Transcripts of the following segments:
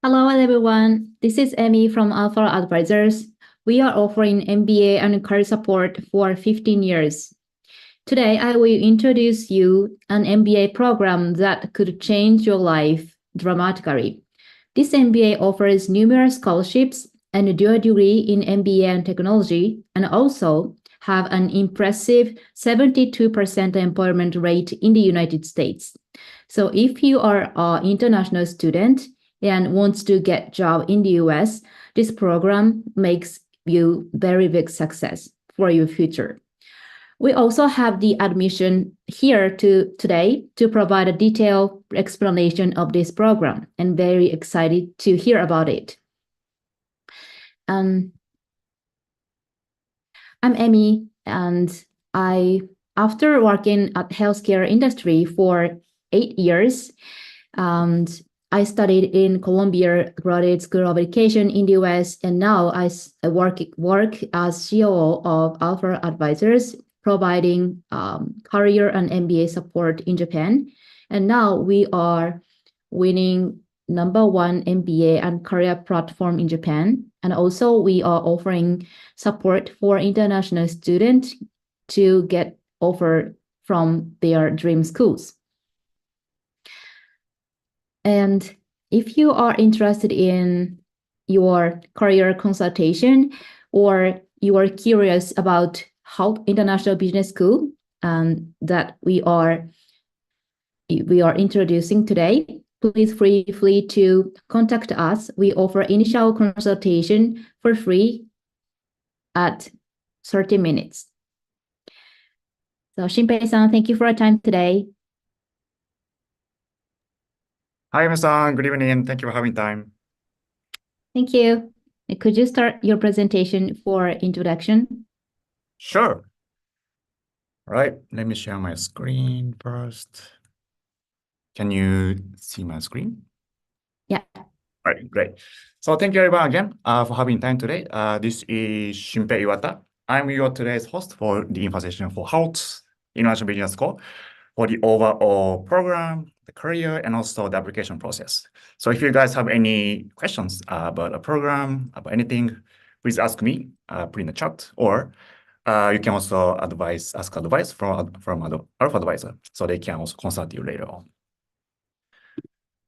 Hello, everyone. This is Amy from Alpha Advisors. We are offering MBA and career support for 15 years. Today, I will introduce you an MBA program that could change your life dramatically. This MBA offers numerous scholarships and a dual degree in MBA and technology, and also have an impressive 72% employment rate in the United States. So if you are an international student and wants to get job in the US, this program makes you very big success for your future. We also have the admission here today to provide a detailed explanation of this program, and very excited to hear about it. I'm Amy, and after working at healthcare industry for 8 years, and I studied in Columbia Graduate School of Education in the US, and now I work as COO of Alpha Advisors, providing career and MBA support in Japan. And now we are winning #1 MBA and career platform in Japan. And also we are offering support for international students to get offer from their dream schools. And if you are interested in your career consultation, or you are curious about how international business school that we are introducing today, please feel free to contact us. We offer initial consultation for free at 30 minutes. So Shinpei-san, thank you for your time today. Hi, Amy-san. Good evening. Thank you for having time. Thank you. Could you start your presentation for introduction? Sure. All right, let me share my screen first. Can you see my screen? Yeah. All right, great. So thank you everyone again for having time today. This is Shinpei Iwata. I'm your today's host for the info session for HOT International Business School for the overall program, the career, and also the application process. So if you guys have any questions about a program, about anything, please ask me, put in the chat, or you can also ask advice from Alpha Advisor, so they can also consult you later on.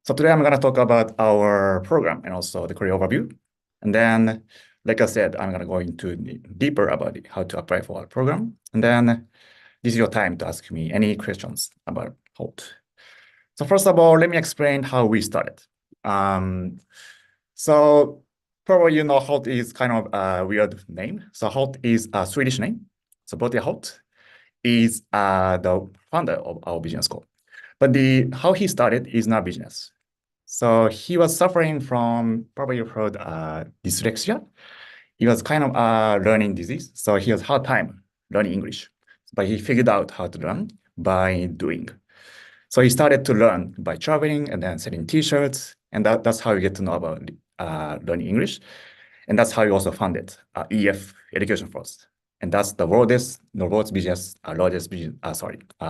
So today I'm going to talk about our program and also the career overview. And then, like I said, I'm going to go into deeper about it, how to apply for our program. And then this is your time to ask me any questions about HOT. So first of all, let me explain how we started. So probably you know HOT is kind of a weird name. So HOT is a Swedish name. So Bote HOT is the founder of our business school. But how he started is not business. So he was suffering from, probably you've heard, dyslexia. It was kind of a learning disease. So he has hard time learning English. But he figured out how to learn by doing. So he started to learn by traveling and then selling T-shirts. And that's how you get to know about learning English. And that's how he also founded EF Education First. And that's the largest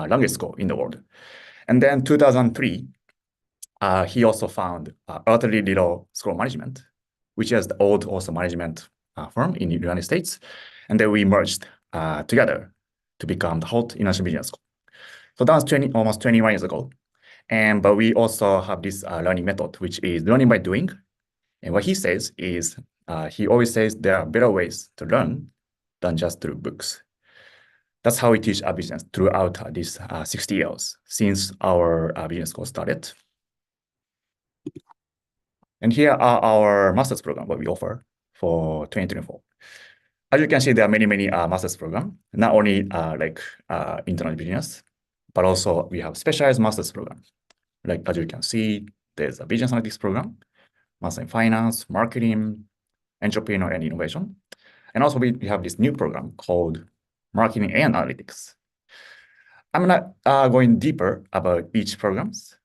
language school in the world. And then 2003, he also found Earthly Little School Management, which is the old also management firm in the United States. And then we merged together to become the HOT International Business School. So that was almost 21 years ago. But we also have this learning method, which is learning by doing. And what he says is, he always says there are better ways to learn than just through books. That's how we teach our business throughout these 60 years since our business school started. And here are our master's program, what we offer for 2024. As you can see, there are many master's programs, not only internal business, but also we have specialized master's programs. Like as you can see, there's a business analytics program, master in finance, marketing, entrepreneur, and innovation. And also we have this new program called marketing and analytics. I'm not going deeper about each programs,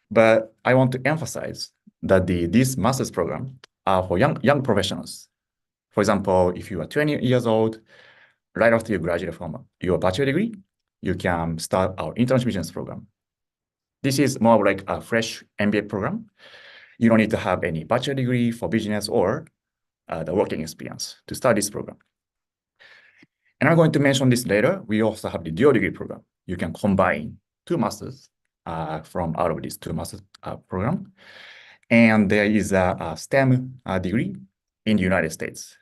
but I want to emphasize that these master's programs are for young professionals. For example, if you are 20 years old, right after you graduate from your bachelor degree, you can start our international business program. This is more like a fresh MBA program. You don't need to have any bachelor degree for business or the working experience to start this program. And I'm going to mention this later. We also have the dual degree program. You can combine 2 masters from out of this 2 masters program. And there is a STEM degree in the United States.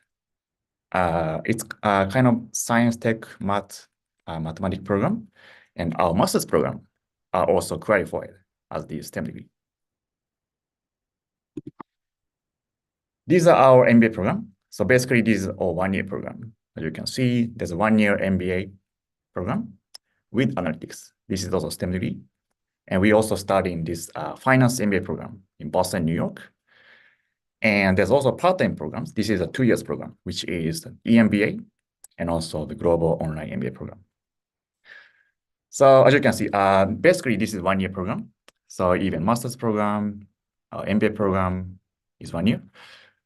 It's a kind of science, tech, math, mathematics program. And our master's program are also qualified as the STEM degree. These are our MBA program. So basically, this is a 1-year program. As you can see, there's a 1-year MBA program with analytics. This is also STEM degree. And we also studying this finance MBA program in Boston, New York. And there's also part-time programs. This is a 2 years program, which is the EMBA and also the Global Online MBA program. So as you can see, basically this is 1-year program. So even master's program, MBA program is 1 year,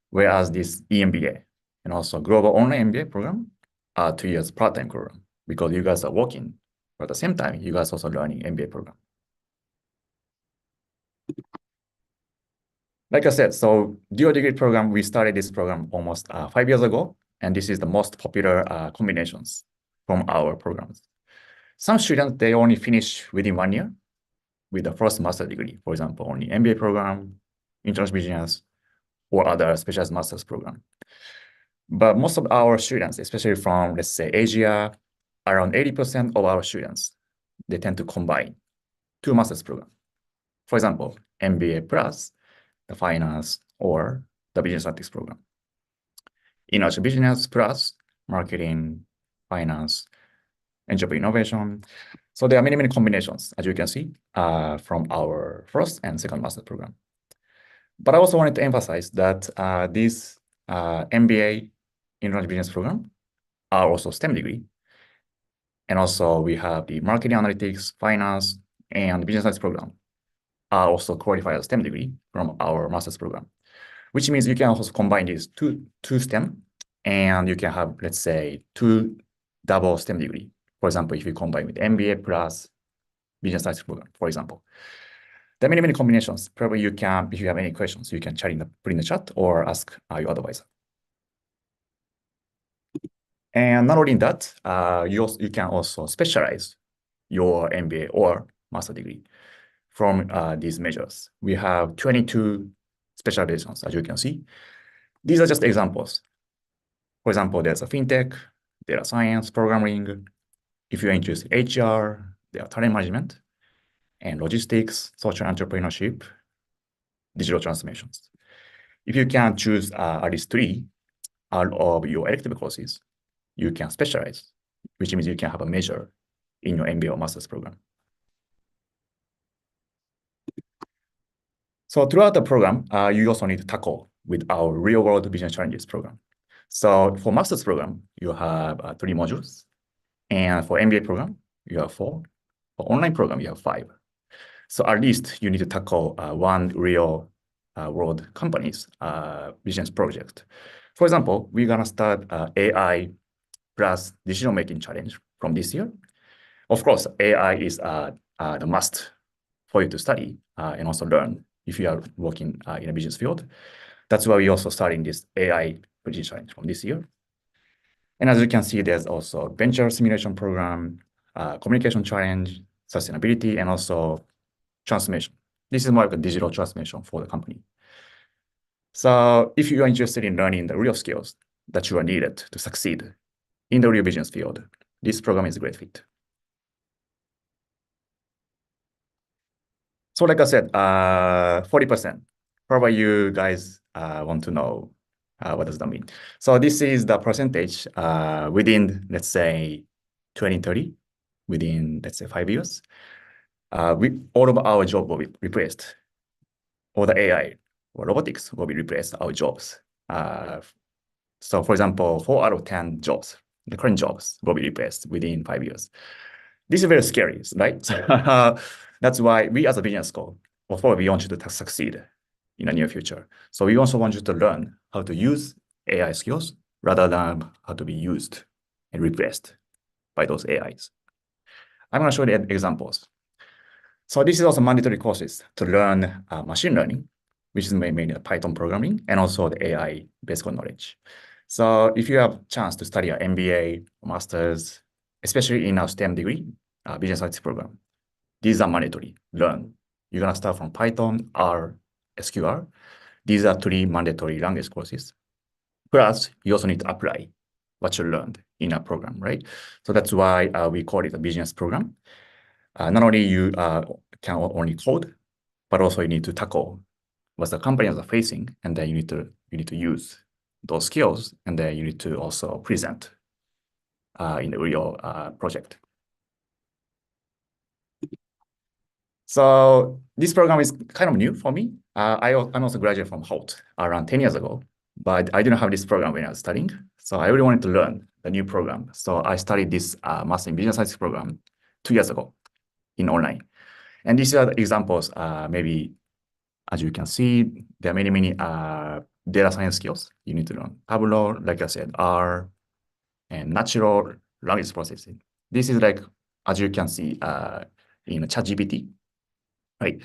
whereas this EMBA and also Global Online MBA program are 2 years part-time program because you guys are working, but at the same time, you guys also learning MBA program. Like I said, so dual degree program, we started this program almost 5 years ago, and this is the most popular combinations from our programs. Some students, they only finish within 1 year with the first master degree, for example, only MBA program, international business, or other specialized master's program. But most of our students, especially from, let's say, Asia, around 80% of our students, they tend to combine 2 master's programs. For example, MBA plus the finance or the business analytics program. International business plus marketing, finance, entrepreneurship innovation. So there are many, many combinations, as you can see, from our first and second master program. But I also wanted to emphasize that this MBA international business program are also STEM degree. And also we have the marketing analytics, finance, and business analytics program are also qualified as STEM degree from our master's program, which means you can also combine these two STEM, and you can have, let's say, 2 double STEM degree. For example, if you combine with MBA plus business analytics program, for example. There are many, many combinations. Probably you can, if you have any questions, you can put in the chat or ask your advisor. And not only that, you can also specialize your MBA or master degree from these measures. We have 22 specializations, as you can see. These are just examples. For example, there's a fintech, data science, programming. If you're interested in HR, there are talent management, and logistics, social entrepreneurship, digital transformations. If you can choose at least 3 out of your elective courses, you can specialize, which means you can have a major in your MBA or master's program. So throughout the program, you also need to tackle with our real-world business challenges program. So for master's program, you have 3 modules. And for MBA program, you have 4. For online program, you have 5. So at least you need to tackle 1 real world company's business project. For example, we're going to start AI plus decision-making challenge from this year. Of course, AI is the must for you to study and also learn if you are working in a business field. That's why we're also starting this AI business challenge from this year. And as you can see, there's also venture simulation program, communication challenge, sustainability, and also transformation. This is more like a digital transformation for the company. So if you are interested in learning the real skills that you are needed to succeed in the real business field, this program is a great fit. So like I said, 40%. Probably you guys want to know what does that mean. So this is the percentage within, let's say, 2030, within, let's say, 5 years. All of our jobs will be replaced. Or the AI or robotics will be replaced our jobs. So for example, 4 out of 10 jobs, the current jobs will be replaced within 5 years. This is very scary, right? That's why we as a business school, of course, we want you to succeed in the near future. So we also want you to learn how to use AI skills rather than how to be used and replaced by those AIs. I'm going to show you examples. So this is also mandatory courses to learn machine learning which is mainly Python programming and also the AI basic knowledge. So if you have chance to study an MBA, master's, especially in our STEM degree, business analytics program, these are mandatory. Learn. You're gonna start from Python, R, SQL. These are three mandatory language courses. Plus, you also need to apply what you learned in a program, right? So that's why we call it a business program. Not only you can only code, but also you need to tackle what the companies are facing, and then you need to use those skills, and then you need to also present in the real project. So this program is kind of new for me. I'm also graduated from Holt around 10 years ago, but I didn't have this program when I was studying. So I really wanted to learn the new program. So I studied this Master in Business Science program 2 years ago in online. And these are the examples, maybe as you can see, there are many data science skills you need to learn. Tableau, like I said, R, and natural language processing. This is like, as you can see in ChatGPT, right?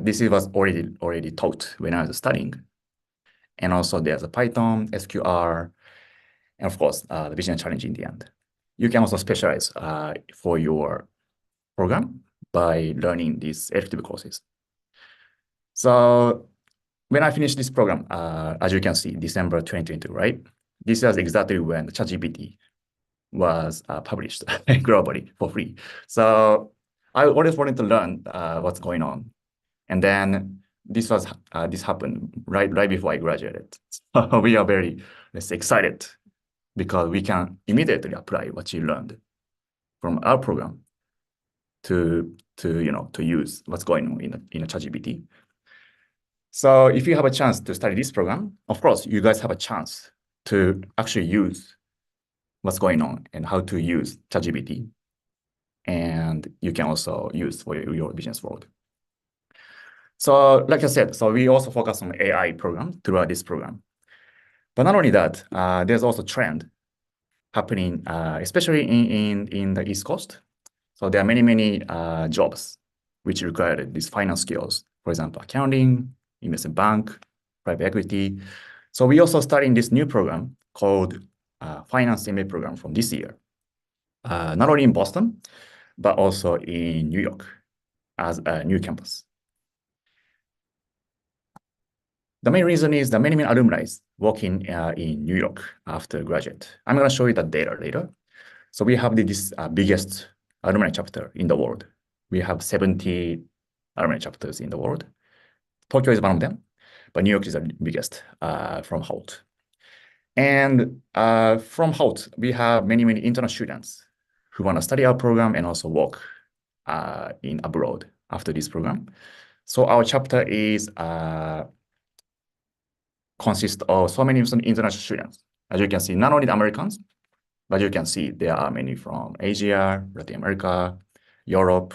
This was already taught when I was studying. And also there's a Python, SQL, and of course, the business challenge in the end. You can also specialize for your program by learning these elective courses. So when I finished this program, as you can see, December 2022, right? This was exactly when the ChatGPT was published globally for free. So I always wanted to learn what's going on. And then this happened right before I graduated. So we are very, let's say, excited because we can immediately apply what you learned from our program to use what's going on in a ChatGPT. So if you have a chance to study this program, of course, you guys have a chance to actually use what's going on and how to use ChatGPT. And you can also use for your business world. So like I said, so we also focus on AI program throughout this program. But not only that, there's also trend happening, especially in the East Coast. So there are many jobs which require these finance skills. For example, accounting, investment bank, private equity. So we also starting this new program called Finance MBA program from this year. Not only in Boston, but also in New York as a new campus. The main reason is that many alumni working in New York after graduate. I'm going to show you that data later. So we have this biggest alumni chapter in the world. We have 70 alumni chapters in the world. Tokyo is one of them, but New York is the biggest from Holt. And from Holt, we have many international students who want to study our program and also work in abroad after this program. So our chapter is consists of so many international students. As you can see, not only the Americans, but you can see there are many from Asia, Latin America, Europe,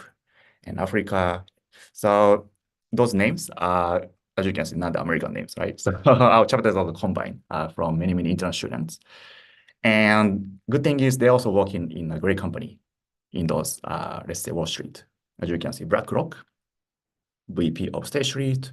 and Africa. So those names are, as you can see, not the American names, right? So our chapter is also combined from many international students. And good thing is they're also working in a great company in those, let's say, Wall Street. As you can see, Blackrock, VP of State Street,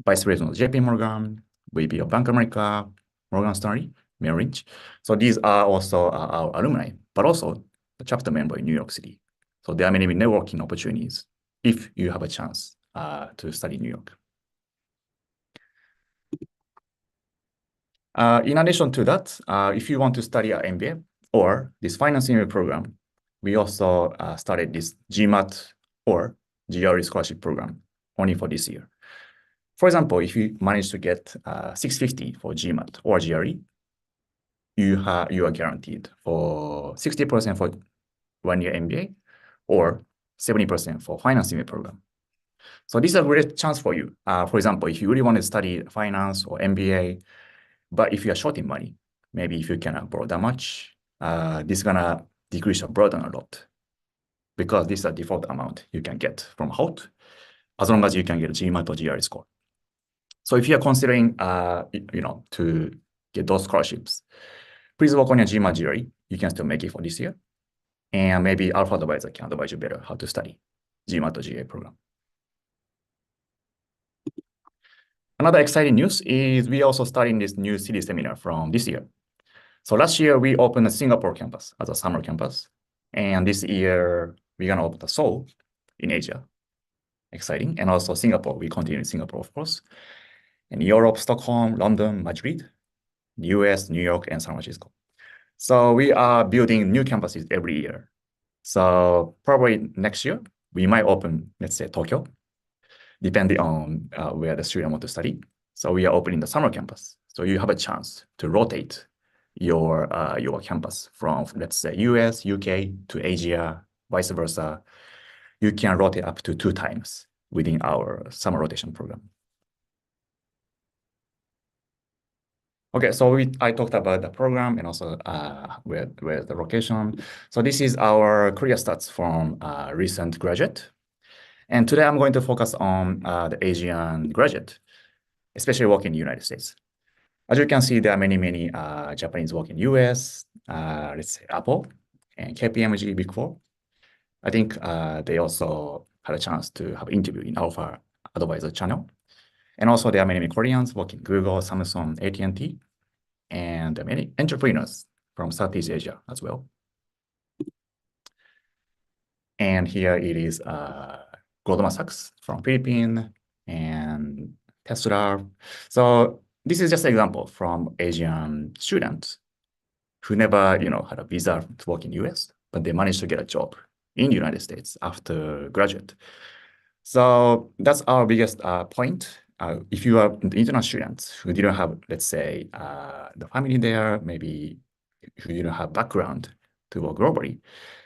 Vice President of JP Morgan, VP of Bank of America, Morgan Stanley, Merrill Lynch. So these are also our alumni, but also the chapter member in New York City. So there are many networking opportunities if you have a chance to study in New York. In addition to that, if you want to study an MBA or this financing program, we also started this GMAT or GRE scholarship program only for this year. For example, if you manage to get 650 for GMAT or GRE, you are guaranteed for 60% for 1-year MBA or 70% for financing program. So this is a great chance for you. For example, if you really want to study finance or MBA, but if you are short in money, maybe if you cannot borrow that much, this is gonna decrease your burden a lot because this is a default amount you can get from Holt as long as you can get a GMAT or GRE score. So if you are considering, to get those scholarships, please work on your GMAT GRE. You can still make it for this year. And maybe Alpha Advisor can advise you better how to study GMAT or GRE program. Another exciting news is we also starting this new city seminar from this year. So last year we opened a Singapore campus as a summer campus. And this year we're gonna open the Seoul in Asia. Exciting. And also Singapore, we continue in Singapore, of course. And Europe, Stockholm, London, Madrid, US, New York, and San Francisco. So we are building new campuses every year. So probably next year, we might open, let's say, Tokyo, depending on where the student want to study. So we are opening the summer campus. So you have a chance to rotate your campus from, let's say, US, UK to Asia, vice versa. You can rotate up to 2 times within our summer rotation program. Okay, so I talked about the program and also where the location. So this is our career stats from recent graduate. And today I'm going to focus on the Asian graduate, especially working in the United States. As you can see, there are many Japanese working in US, let's say Apple and KPMG Big Four. I think they also had a chance to have an interview in Alpha Advisor channel. And also there are many Koreans working Google, Samsung, AT&T, and many entrepreneurs from Southeast Asia as well. And here it is Goldman Sachs from Philippines and Tesla. So this is just an example from Asian students who never, had a visa to work in US, but they managed to get a job in the United States after graduate. So that's our biggest point. If you are international students who didn't have, let's say, the family there, maybe who didn't have background to work globally,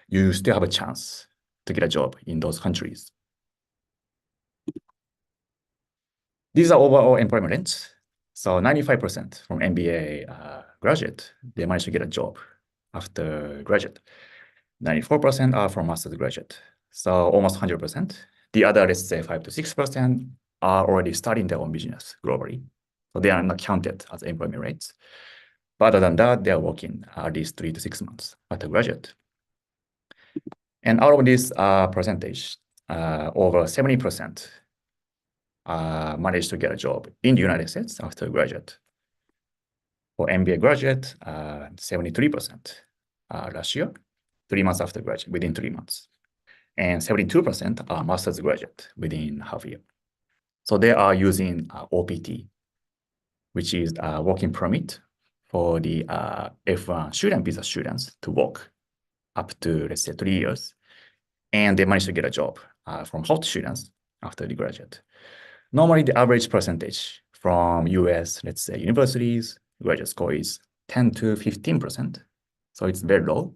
you still have a chance to get a job in those countries. These are overall employment rates. So 95% from MBA graduate, they managed to get a job after graduate. 94% are from master's graduate. So almost 100%. The other, let's say 5 to 6% are already starting their own business globally. So they are not counted as employment rates. But other than that, they are working at least 3 to 6 months after graduate. And out of this percentage, over 70% managed to get a job in the United States after graduate. For MBA graduate, 73% last year, 3 months after graduate, within 3 months. And 72% are master's graduate within half a year. So they are using OPT, which is a working permit for the F1 student visa students to work up to, let's say, 3 years. And they managed to get a job from hot students after the graduate. Normally, the average percentage from US, let's say, universities, graduate school is 10 to 15%. So it's very low.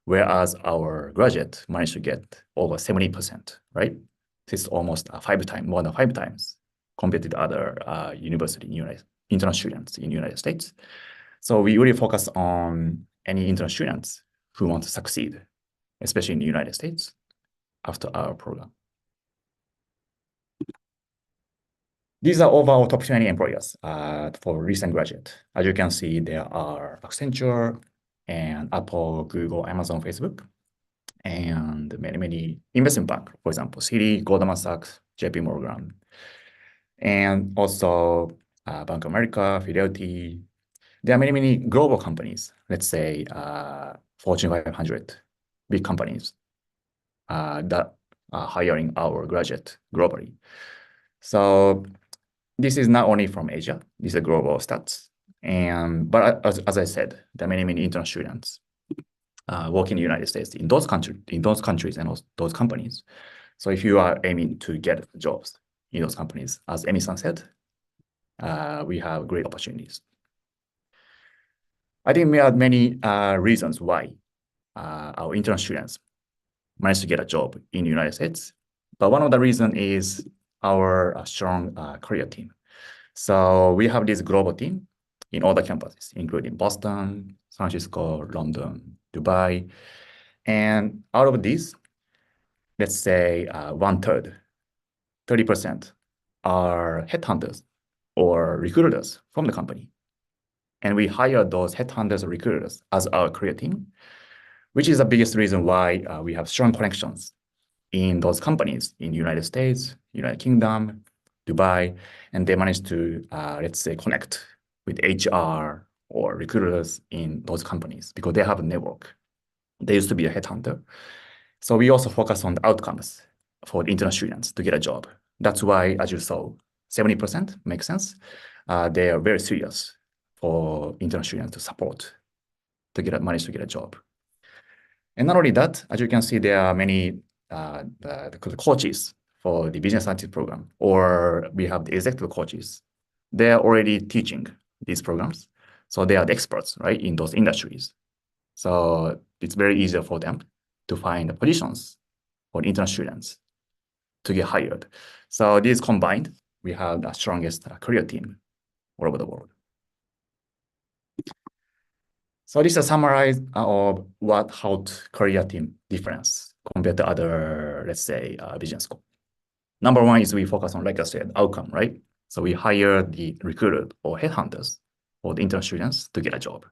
Whereas our graduate managed to get over 70%, right? This is almost more than 5 times compared to the other international students in the United States. So we really focus on any international students who want to succeed, especially in the United States, after our program. These are overall top 20 employers for recent graduate. As you can see, there are Accenture and Apple, Google, Amazon, Facebook, and many investment bank, for example, Citi, Goldman Sachs, JP Morgan, and also Bank of America, Fidelity. There are many global companies, let's say Fortune 500, big companies that are hiring our graduate globally. So this is not only from Asia, these are global stats. But as I said, there are many international students working in the United States in those countries and also those companies. So if you are aiming to get jobs in those companies, as Emi-san said, we have great opportunities. I think there are many reasons why our international students manage to get a job in the United States. But one of the reasons is our strong career team. So we have this global team in all the campuses, including Boston, San Francisco, London, Dubai. And out of these, let's say 1/3, 30% are headhunters or recruiters from the company. And we hire those headhunters or recruiters as our career team, which is the biggest reason why we have strong connections in those companies in the United States, United Kingdom, Dubai, and they managed to, let's say, connect with HR or recruiters in those companies because they have a network. They used to be a headhunter. So we also focus on the outcomes for the internal students to get a job. That's why, as you saw, 70% makes sense. They are very serious for internal students to support to manage to get a job. And not only that, as you can see, there are many the coaches for the business scientist program, or we have the executive coaches. They are already teaching these programs. So they are the experts, right, in those industries. So it's very easy for them to find the positions for internal students to get hired. So these combined, we have the strongest career team all over the world. So this is a summary of how career team difference compared to other, let's say, business school. Number one is we focus on, like I said, outcome, right? So we hire the recruiter or headhunters for the intern students to get a job.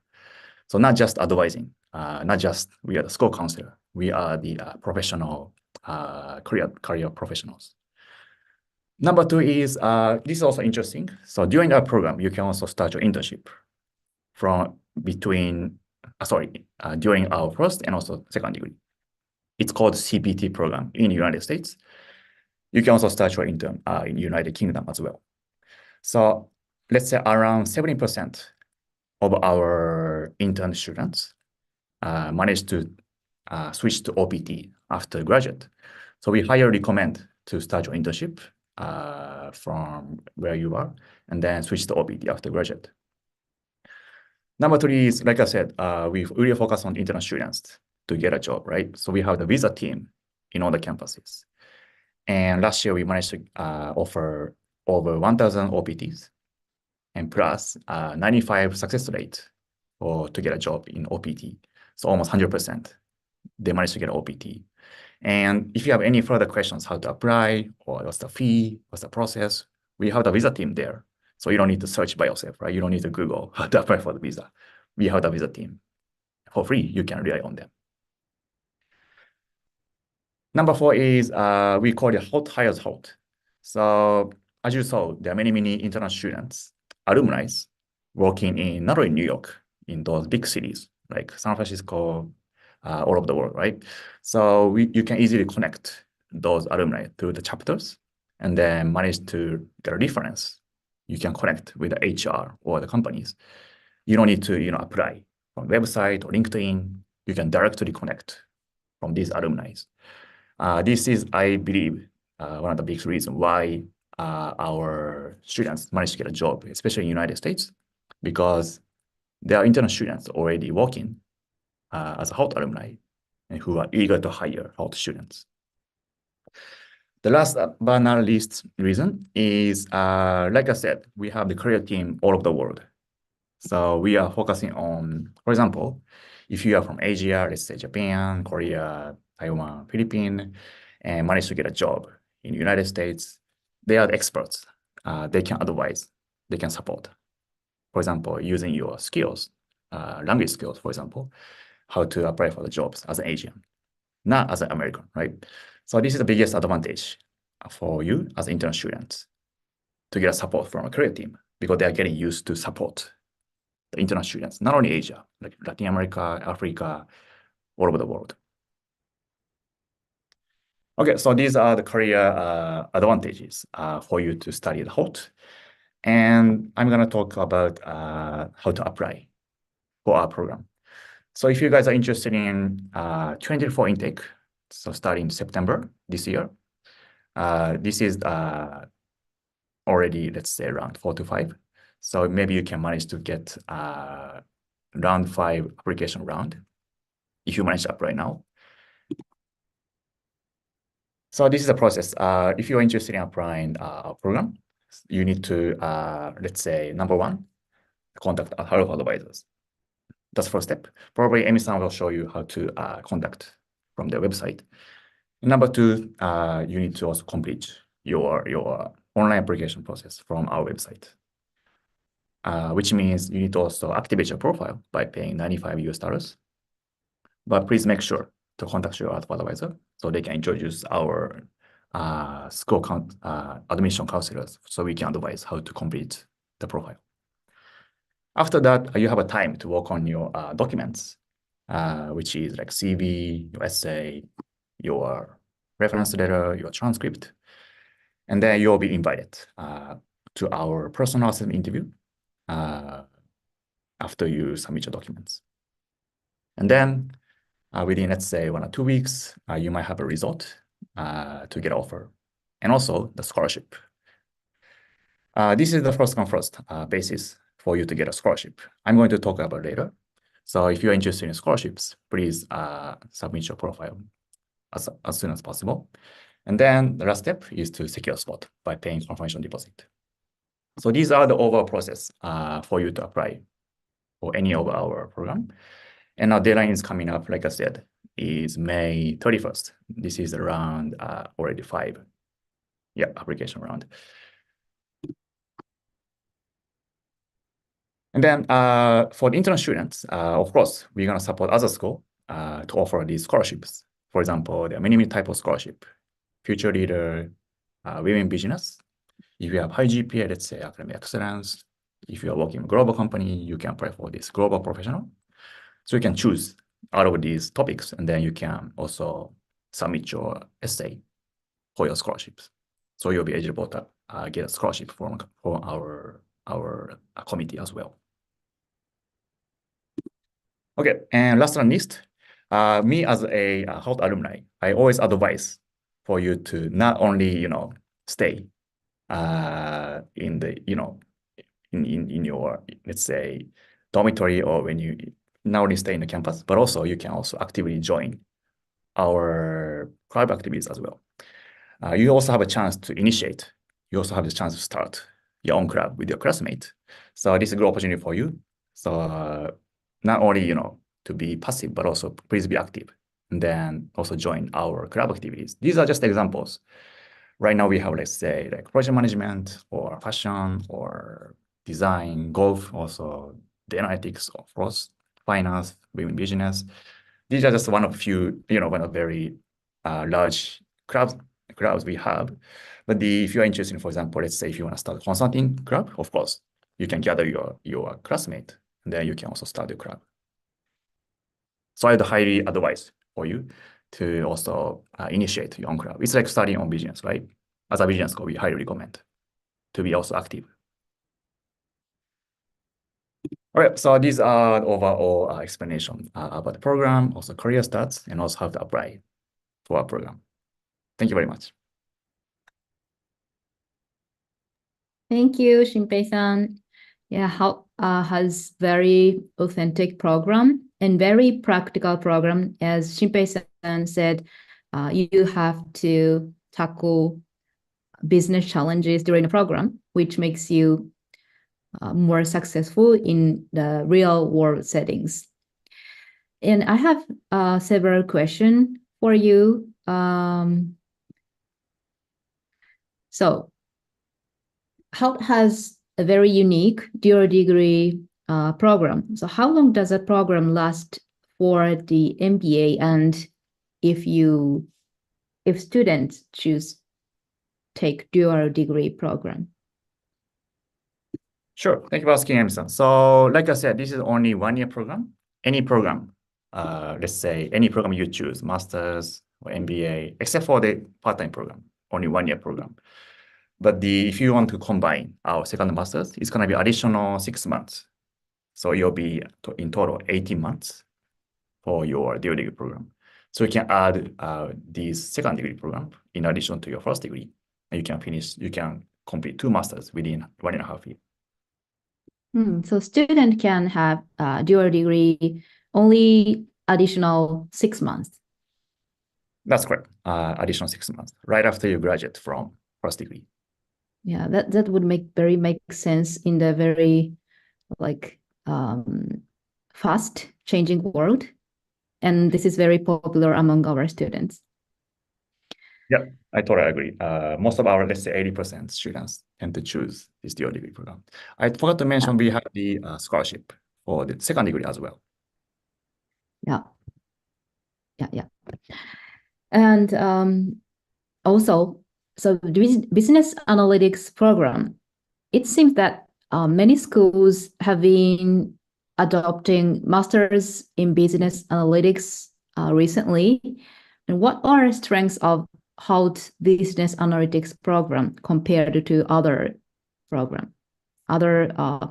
So not just advising, not just we are the school counselor, we are the professional career professionals. Number two is, this is also interesting. So during our program, you can also start your internship during our first and also second degree. It's called CPT program in the United States. You can also start your intern in United Kingdom as well. So let's say around 70% of our intern students manage to switch to OPT after graduate. So we highly recommend to start your internship from where you are and then switch to OPT after graduate. Number three is, like I said, we really focus on internal students to get a job, right? So we have the visa team in all the campuses. And last year, we managed to offer over 1,000 OPTs and plus 95 success rate to get a job in OPT. So almost 100%, they managed to get an OPT. And if you have any further questions, how to apply, or what's the fee, what's the process, we have the visa team there. So you don't need to search by yourself, right? You don't need to Google how to apply for the visa. We have the visa team. For free, you can rely on them. Number four is we call it hot hires hot. So as you saw, there are many internal students, alumni, working in not only New York, in those big cities like San Francisco, all over the world, right? So you can easily connect those alumni through the chapters and then manage to get a reference. You can connect with the HR or the companies. You don't need to apply from website or LinkedIn. You can directly connect from these alumni. This is, I believe, one of the big reasons why our students manage to get a job, especially in the United States, because there are internal students already working as a hot alumni and who are eager to hire hot students. The last but not least reason is, like I said, we have the career team all over the world. So we are focusing on, for example, if you are from Asia, let's say Japan, Korea, Taiwan, Philippines, and manage to get a job in the United States, they are the experts. They can advise, they can support. For example, using your skills, language skills, for example, how to apply for the jobs as an Asian, not as an American, right? So this is the biggest advantage for you as intern students to get support from a career team because they are getting used to support the international students, not only Asia, like Latin America, Africa, all over the world. Okay, so these are the career advantages for you to study the HOT. And I'm going to talk about how to apply for our program. So if you guys are interested in 2024 intake, so starting September this year, this is already, let's say, around 4 to 5. So maybe you can manage to get round 5 application round if you manage to apply now. So this is the process. If you're interested in applying our program, you need to, let's say, number one, contact our advisors. That's the first step. Probably Amy-san will show you how to contact from their website. Number two, you need to also complete your online application process from our website, which means you need to also activate your profile by paying $95. But please make sure to contact your advisor so they can introduce our school admission counselors, so we can advise how to complete the profile. After that, you have a time to work on your documents, which is like CV, your essay, your reference letter, your transcript. And then you'll be invited to our personal assessment interview after you submit your documents. And then within, let's say, 1 or 2 weeks, you might have a result to get an offer, and also the scholarship. This is the first come first basis for you to get a scholarship. I'm going to talk about later. So if you're interested in scholarships, please submit your profile as soon as possible. And then the last step is to secure a spot by paying confirmation deposit. So these are the overall process for you to apply for any of our program. And our deadline is coming up, like I said, is May 31st. This is around already 5 application round. And then for the intern students, of course, we're going to support other schools to offer these scholarships. For example, there are many types of scholarship: future leader, women business. If you have high GPA, let's say academic excellence. If you are working in a global company, you can apply for this global professional. So you can choose out of these topics, and then you can also submit your essay for your scholarships. So you'll be eligible to get a scholarship from our committee as well. Okay, and last but not least, me as a HOT alumni, I always advise for you to not only stay in the in your, let's say, dormitory, or when you not only stay in the campus, but also you can also actively join our club activities as well. You also have a chance to initiate. You also have the chance to start your own club with your classmate. So this is a good opportunity for you. So not only to be passive, but also please be active, and then also join our club activities. These are just examples. Right now we have, let's say, like project management, or fashion, or design, golf, also the analytics, of course, finance, women business. These are just one of few, one of very large clubs we have. But if you're interested in, for example, let's say if you want to start a consulting club, of course, you can gather your classmate, and then you can also start your club. So I'd highly advise for you to also initiate your own club. It's like starting on business, right? As a business school, we highly recommend to be also active. All right, so these are the overall explanation about the program, also career stats, and also how to apply for our program. Thank you very much. Thank you, Shinpei-san. Yeah, has very authentic program and very practical program. As Shinpei-san said, you have to tackle business challenges during the program, which makes you more successful in the real world settings. And I have several questions for you. So HOT has a very unique dual degree program. So how long does that program last for the MBA? And if students choose take dual degree program? Sure. Thank you for asking, Emerson. So like I said, this is only 1-year program. Any program, let's say any program you choose, master's or MBA, except for the part-time program, only 1-year program. But if you want to combine our second master's, it's going to be additional 6 months. So you'll be in total 18 months for your dual degree program. So you can add this second degree program in addition to your first degree, and you can complete 2 masters within 1.5 years. So student can have dual degree only additional 6 months. That's correct. Additional 6 months right after you graduate from first degree. Yeah, that would make sense in the very fast changing world, and this is very popular among our students. Yeah, I totally agree. Most of our, let's say 80% students tend to choose this dual degree program. I forgot to mention we have the scholarship for the second degree as well. Yeah. And also So the business analytics program, it seems that many schools have been adopting masters in business analytics recently. And what are strengths of Hout business analytics program compared to other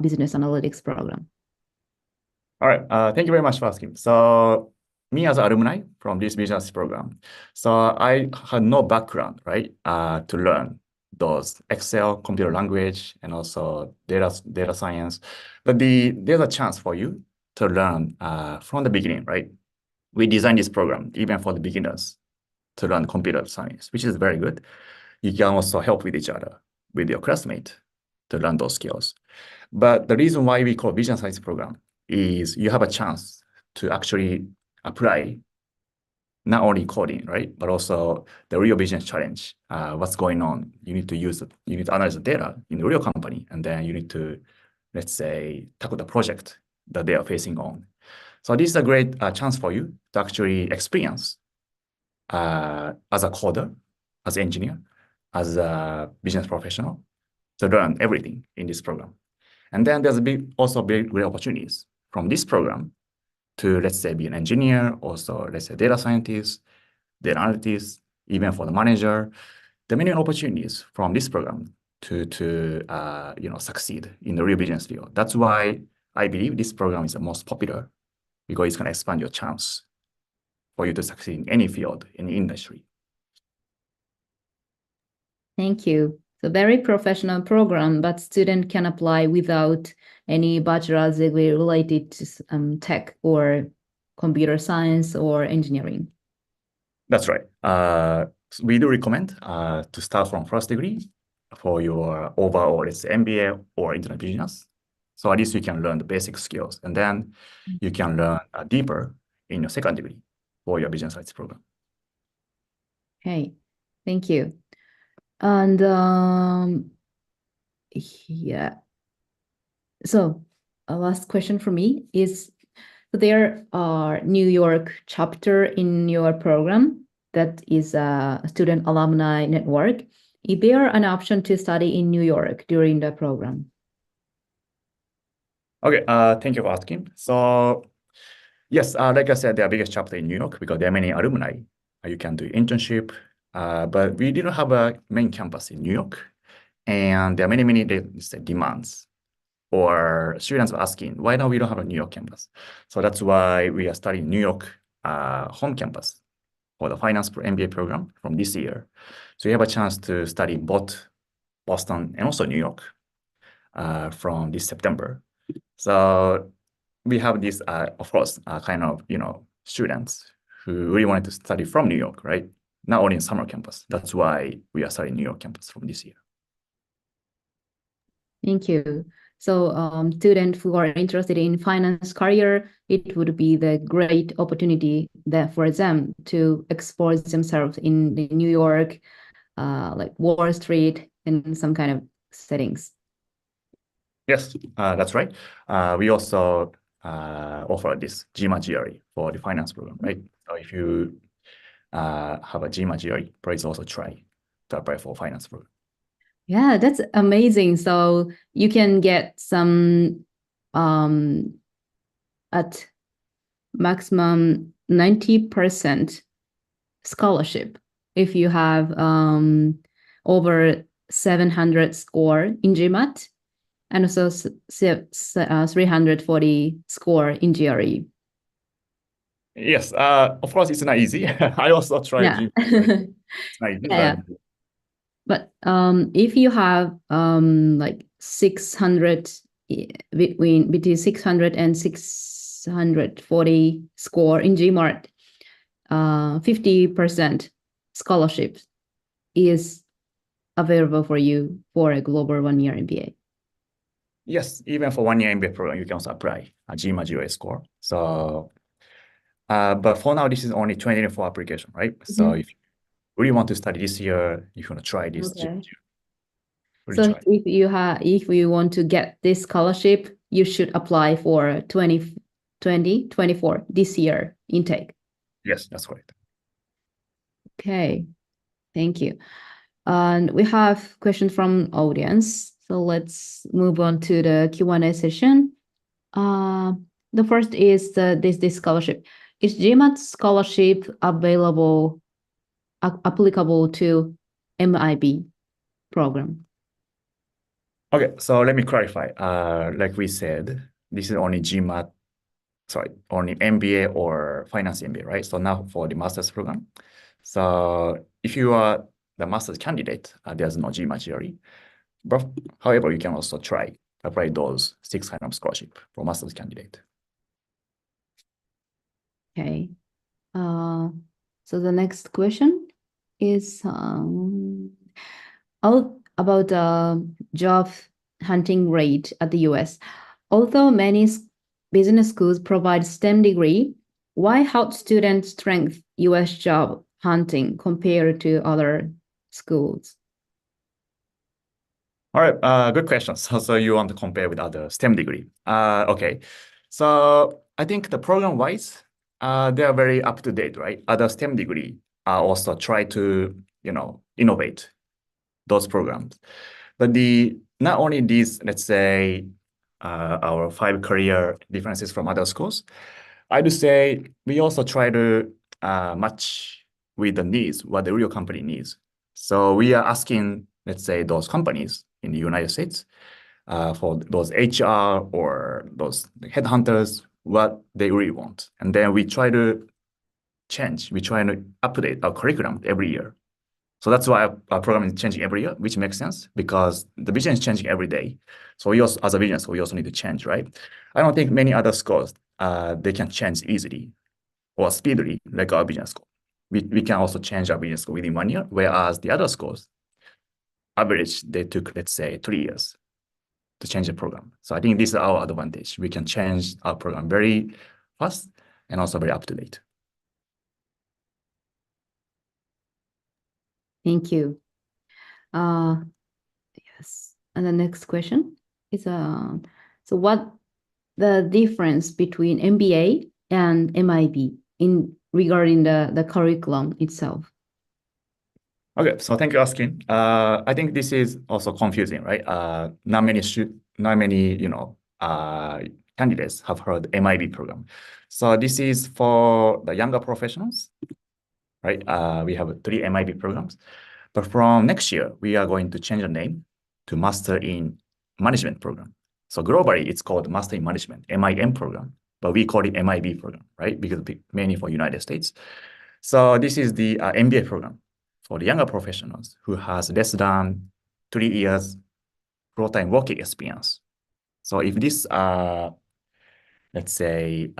business analytics program? All right. Thank you very much for asking. So me as an alumni from this business program, so I had no background, right, to learn those Excel, computer language, and also data science. But there's a chance for you to learn from the beginning, right? We designed this program even for the beginners to learn computer science, which is very good. You can also help with each other, with your classmate to learn those skills. But the reason why we call Vision Science program is you have a chance to actually apply not only coding, right, but also the real business challenge. What's going on? You need to analyze the data in the real company, and then you need to, let's say, tackle the project that they are facing on. So this is a great chance for you to actually experience as a coder, as an engineer, as a business professional, to learn everything in this program. And then there's also great opportunities from this program to, let's say, be an engineer, also, let's say, data scientist, data analyst, even for the manager. There are many opportunities from this program to succeed in the real business field. That's why I believe this program is the most popular, because it's going to expand your chance for you to succeed in any field, in the industry. Thank you. So very professional program, but student can apply without any bachelor's degree related to tech or computer science or engineering. That's right. We do recommend to start from first degree for your overall, let's say, MBA or international business. So at least you can learn the basic skills, and then you can learn deeper in your second degree for your business science program. Okay, thank you. And yeah, so a last question for me is, there are New York chapter in your program that is a student alumni network. Is there an option to study in New York during the program? Okay, thank you for asking. So yes, like I said, the biggest chapter in New York because there are many alumni. You can do internship, but we didn't have a main campus in New York, and there are many demands or students are asking, why now we don't have a New York campus? So that's why we are starting New York home campus for the finance MBA program from this year. So you have a chance to study both Boston and also New York from this September. So we have this, of course, students who really wanted to study from New York, right? Not only in summer campus. That's why we are starting New York campus from this year. Thank you. So students who are interested in finance career, it would be the great opportunity that for them to expose themselves in the New York, like Wall Street and some kind of settings. Yes, that's right. We also offer this GMAT GRE for the finance program, right? So if you have a GMAT GRE, please also try to apply for finance program. Yeah, that's amazing. So you can get some at maximum 90% scholarship if you have over 700 score in GMAT and also 340 score in GRE. Yes, of course, it's not easy. I also tried Yeah. GMAT. It's not easy, Yeah. But if you have like 600 between 600 and 640 score in GMAT, 50% scholarship is available for you for a global 1-year MBA. Yes, even for 1-year MBA program, you can also apply a GMAT GRE score. So, but for now, this is only 2024 application, right? Mm-hmm. So if you really want to study this year, if you want to try this, okay. So if you want to get this scholarship, you should apply for 2024 this year intake. Yes, that's correct. Okay, thank you. And we have questions from audience. So let's move on to the Q&A session. The first is this scholarship. Is GMAT scholarship applicable to MIB program? Okay, so let me clarify. Like we said, this is only GMAT, only MBA or finance MBA, right? So now for the master's program. So if you are the master's candidate, there's no GMAT theory. But however, you can also apply those 6 kind of scholarship for master's candidate. Okay. So the next question is about the job hunting rate at the US. Although many business schools provide STEM degree, why help students strengthen US job hunting compared to other schools? All right, good question. So you want to compare with other STEM degree. Okay. So I think the program-wise, they are very up-to-date, right? Other STEM degree also try to, innovate those programs. But not only these, let's say, our 5 career differences from other schools, I would say we also try to match with the needs, what the real company needs. So we are asking, let's say, those companies in the United States for those HR or those headhunters, what they really want. And then we try to update our curriculum every year. So that's why our program is changing every year, which makes sense because the vision is changing every day. So we also, as a business, we also need to change, right? I don't think many other schools, they can change easily or speedily like our business school. We can also change our business school within 1 year, whereas the other schools, average, they took, let's say, 3 years to change the program. So I think this is our advantage. We can change our program very fast and also very up to date. Thank you. Yes. And the next question is so what the difference between MBA and MIB regarding the curriculum itself? Okay, so thank you for asking. I think this is also confusing, right? Not many candidates have heard MIB program. So this is for the younger professionals, right? We have 3 MIB programs, but from next year we are going to change the name to Master in Management program. So globally, it's called Master in Management, MIM program, but we call it MIB program, right? Because mainly for United States. So this is the MBA program for the younger professionals who has less than 3 years full-time working experience. So if this, let's say,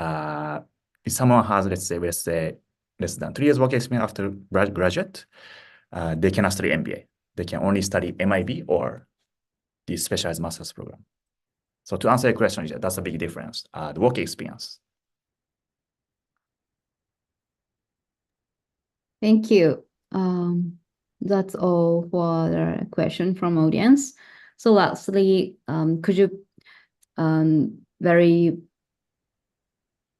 if someone has, let's say, less than 3 years working experience after graduate, they cannot study MBA. They can only study MIB or the specialized master's program. So to answer your question, that's a big difference, the work experience. Thank you. That's all for the question from audience. So lastly, could you very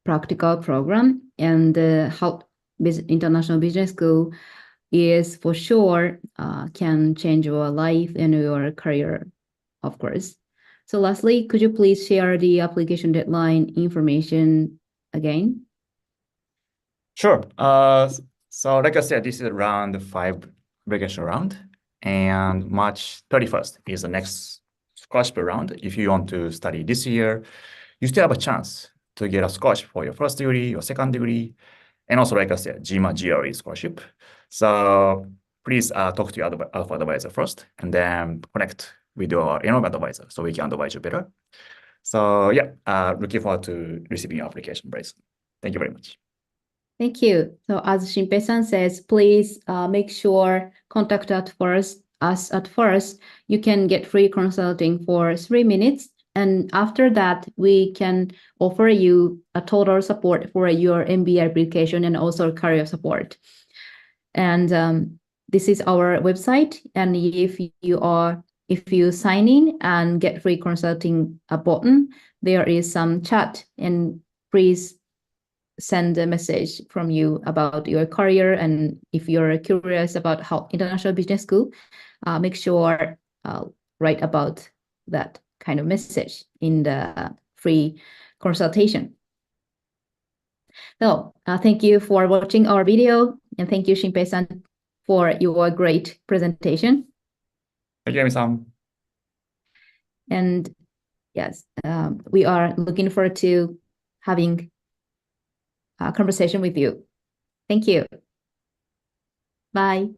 practical program and how international business school is for sure can change your life and your career, of course. So lastly, could you please share the application deadline information again? Sure. So like I said, this is around the 5 vacation round, and March 31st is the next scholarship round. If you want to study this year, you still have a chance to get a scholarship for your first degree, your second degree, and also, like I said, GMAT GRE scholarship. So please talk to your Alpha advisor first, and then connect with your enrollment advisor so we can advise you better. So yeah, looking forward to receiving your application, Bryce. Thank you very much. Thank you. So as Shinpei-san says, please make sure contact us at first. You can get free consulting for 3 minutes. And after that, we can offer you a total support for your MBA application and also career support. And this is our website. And if you sign in and get free consulting button, there is some chat, and please send a message from you about your career, and if you're curious about how international business school, make sure write about that kind of message in the free consultation. So thank you for watching our video, and thank you, Shinpei-san, for your great presentation. Thank you, Emi-san. And yes, we are looking forward to having a conversation with you. Thank you. Bye.